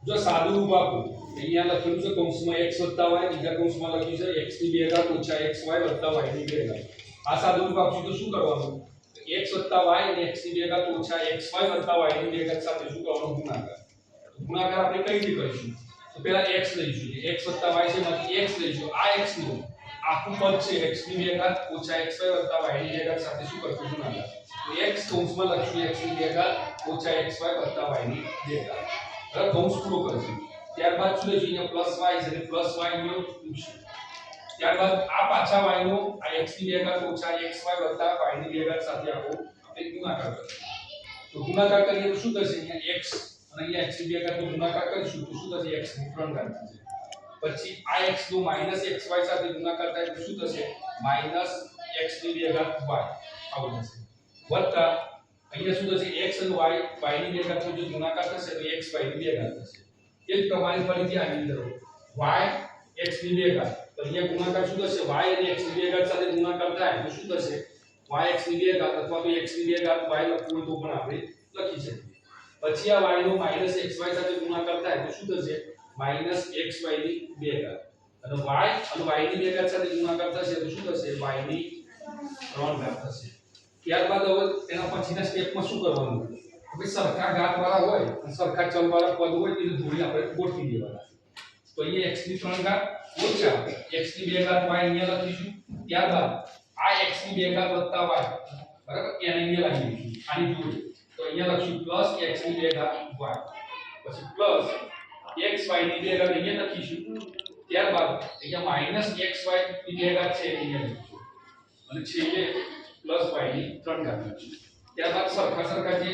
જો સાદું રૂપ આપો અહીંયા લખેલું છે કૌંસમાં x y બીજા કૌંસમાં લખ્યું છે x ની 2 ઘાત ઓછા xy વત્તા y ની 2 ઘાત આ સાદું રૂપ આપશું તો શું કરવાનું x y અને x ની 2 ઘાત ઓછા xy વત્તા y ની 2 ઘાત સાથે શું કરવાનું ગુણાકાર આપણે કઈ રીતે કરીશું તો પહેલા x લઈશું x y છે માંથી x લઈશું આ x નું આખું પદ છે x ની 2 ઘાત ઓછા xy વત્તા y ની 2 ઘાત સાથે શું કરશું ગુણાકાર તો x કૌંસમાં લખશું x ની 2 ઘાત ઓછા xy વત્તા y ની 2 ઘાત હવે કૌંસ પૂરો કરશું ત્યારબાદ શું લઈશું અહીંયા પ્લસ y છે એટલે પ્લસ y નો લખશું ત્યારબાદ આ પાછા y નો આ x ની 2 ઘાત ઓછા xy વત્તા y ની 2 ઘાત સાથે આપણે ગુણાકાર કરીશું તો ગુણાકાર કરીએ તો શું થશે અહીંયા x અને અહીંયા x ની 2 ઘાત નો ગુણાકાર કરીશું તો શું થશે x ની 3 ઘાત થશે પછી આ x નો xy સાથે ગુણાકાર થાય તો શું થશે x ની 2 ઘાત y આવું થશે વત્તા અહીંયા શું થશે x અને y ની 2 ઘાત નો જો ગુણાકાર થશે તો x y ની 2 ઘાત થશે એ જ પ્રમાણે ફરીથી આની અંદર y x ની 2 ઘાત તો અહીંયા ગુણાકાર શું થશે y અને x ની 2 ઘાત સાથે ગુણાકાર થાય તો શું થશે y x ની 2 ઘાત અથવા તો x ની 2 ઘાત y લખવું તો પણ આપણે લખી શકીએ પછી આ y નો xy સાથે ગુણાકાર થાય તો શું થશે xy ની 2 ઘાત અને y ની 2 ઘાત સાથે ગુણાકાર થશે તો શું થશે y ની 3 ઘાત થશે ત્યારબાદ હવે એના પછીના સ્ટેપમાં શું કરવાનું હવે સરખા ઘાત વાળા હોય અને સરખા ચલ વાળા પદ હોય તેને જોડી આપણે ગોઠવી દેવાના તો અહીંયા x ની 3 ઘાત ઓછા x ની 2 ઘાત y અહીંયા લખીશું ત્યારબાદ આ x ની 2 ઘાત વત્તા y બરાબર એને અહીંયા લખીશું આની જોડી તો અહીંયા લખીશું પ્લસ x ની 2 ઘાત y પછી પ્લસ xy ની 2 ઘાત અહીંયા લખીશું ત્યારબાદ અહીંયા માઈનસ xy ની 2 ઘાત છે અહીંયા લખીશું અને છેલ્લે પ્લસ y ની 3 ઘાત લખીશું ત્યારબાદ સરખા જે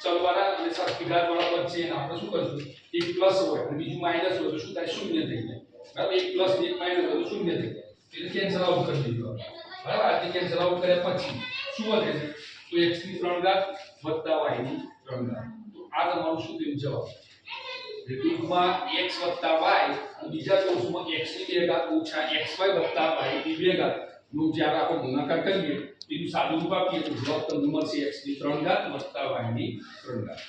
ચલવાળા અને સરખી ઘાત વાળા પદ છે એને આપણે શું કરશું એક પ્લસ હોય અને બીજું માઈનસ હોય તો શું થાય શૂન્ય થઈ જાય બરાબર એક પ્લસ ને એક માઈનસ હોય તો શૂન્ય થઈ જાય એટલે કેન્સલ આઉટ કરી દીધું બરાબર આ તે કેન્સલ આઉટ કર્યા પછી શું વધે છે તો x ની 3 ઘાત વત્તા y ની 3 ઘાત તો આ તમારું શું થયું જવાબ ટૂંકમાં x વત્તા y અને બીજા કૌંસમાં x ની 2 ઘાત ઓછા xy વત્તા y ની 2 ઘાત નો જ્યારે આપણે ગુણાકાર કરીએ તેનું સાદું રૂપ આપીએ તો જવાબ તમને મળશે x ની 3 ઘાત વત્તા y ની 3 ઘાત